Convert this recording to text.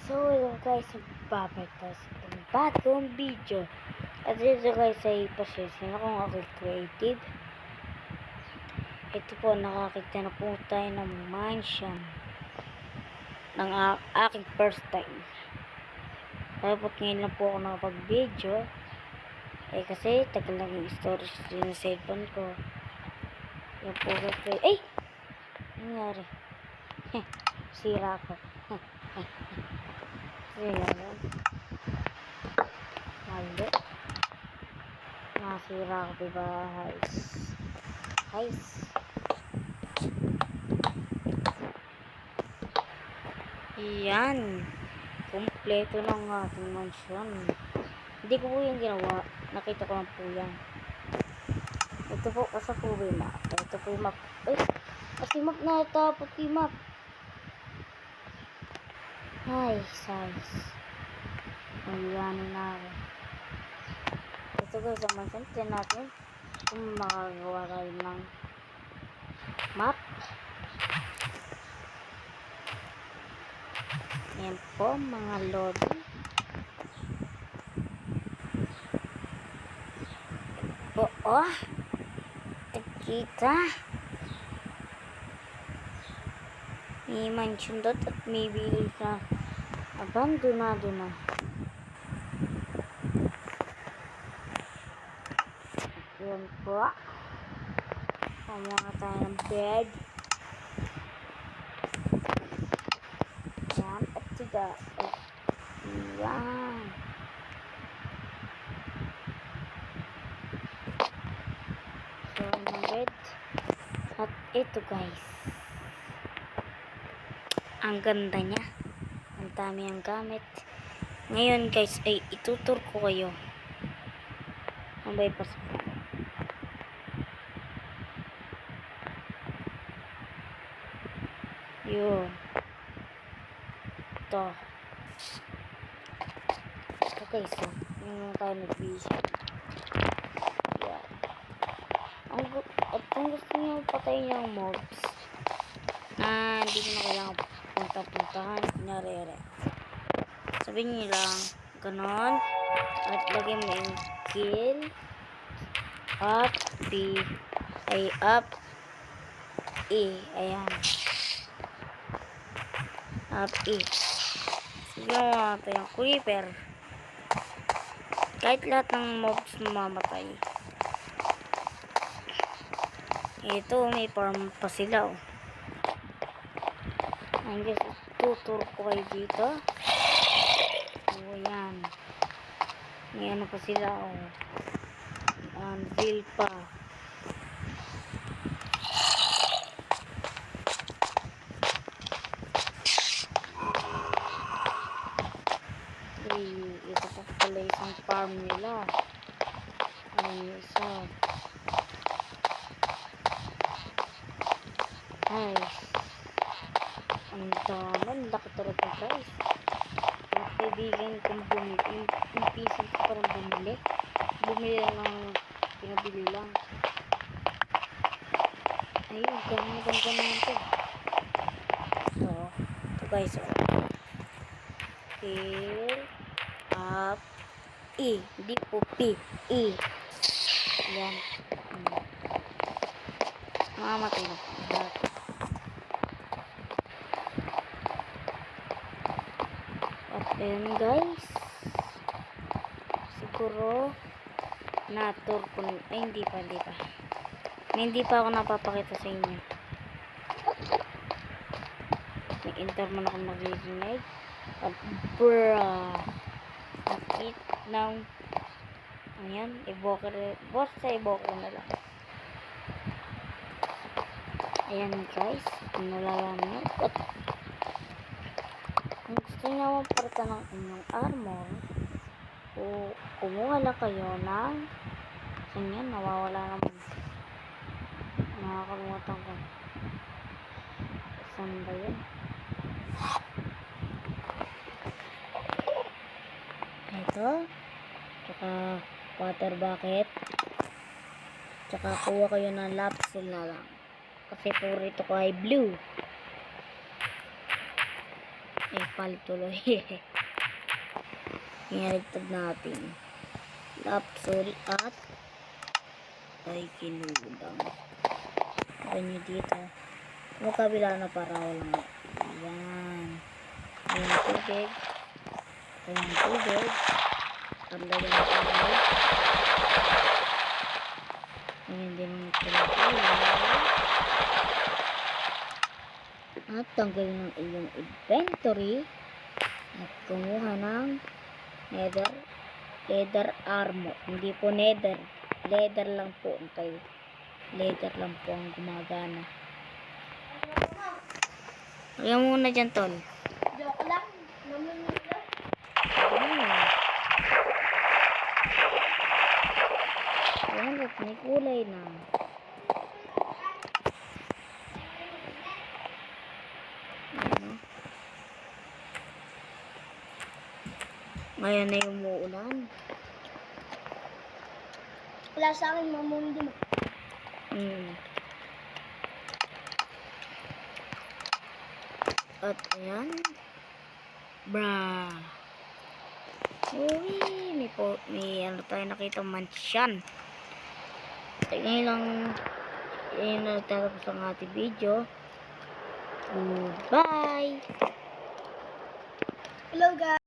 So, yun guys, babalik tayo sa bagong video. At dito guys ay pasensya na kung ako creative. Ito po, nakakita na po tayo ng mansion ng aking first time. Dapat ngayon lang po ako nakapag-video. Kasi tagal lang yung storage din ng cellphone ko. Yan po guys. Ay! Nangyari. Sira ko. Sira ko. Mali. Nasira ko diba guys. Yan. Kompleto ng ating mansion. Hindi ko po yung ginawa. Nakita ko lang po yan. Ito po kasi po yung map. Ito po yung map. Ay! Kasi map na tapos yung map. Ay, size. Ayan na ako. Ito guys, ang mansion. Tiyan natin kung makagawa tayo ng map. Ayan po, mga lobby. Oo. Kita. May mansion dot at may bilis na abandonado na. Ayan po. Kumuha tayo ng bed. Ayan. At siya. Ayan. So, yung bed. At ito guys. Ang ganda niya. Ang dami ang gamit. Ngayon guys ay itutur ko kayo. Ang bypass ko. Yun. Ito. Okay, so yung tayo nag-vision. Yan. At kung gusto nyo patayin yung mobs na hindi mo na kailangan punta-puntahan, kunyari. Sabihin nyo lang, ganon. At lagyan mo yung kill. Up, B. Ay, up. E. Ayan. Up, E. Sige mo natin yung creeper. Kahit lahat ng mobs mamamatay. Ito, may farm pa sila, oh. Ayan guys, tutur ko kayo dito. Oh, ayan. May ano pa sila, oh. Anvil pa. Ito pa pala isang farm nila. Ayan yung isa. Ay. Ang dami. Ang laki talaga guys. Yung kaibigan kong bumili. Yung pisan ko parang bumili. Bumili lang ng pinabili lang. Ayun. Ganda naman ito. So. Ito guys. Kill. Up. E. Hindi po P. E. Yan. Mamamatay na po. At ayun guys. Siguro na-tour ko. Ay hindi pa. Hindi pa ako napapakita sa inyo. May enter mo na akong mag-reunite. At bruh. It now. Ayan. Evoker. Basta evoker na lang. Ayan guys. Nalalaan nyo. At kung gusto nyo maparta ng inyong armor, o kumuha lang kayo ng ganyan. Nawawala naman. Nakakalimutan ko. Saan ba yun? Ito. Tsaka water bucket. Tsaka kuha kayo ng lapsil na lang. Kasi puro ito ko ay blue. Ay, palit tuloy. Inaligtad natin. Lapsol at ay kinudang. Ganyan dito. Magkabila na para walang yan. Ayan tubig. Ayan tubig. Ang lagyan na tubig. Ayan din ang tubig. At tanggalin ng iyong inventory. At kumuha ng leather armor. Hindi po nether. Leather lang po. Okay. Leather lang po ang gumagana. Ayan muna dyan, tol. Joke lang. Namumula. Ayan, at may kulay na. Ayan, o. Ngayon na yung umuulan. Wala sa akin mamundi mo. At ayan. Bra. Uy, may ano tayo nakita mansyan. At ngayon lang yun na nagtatapos ang ating video. Goodbye. Hello guys.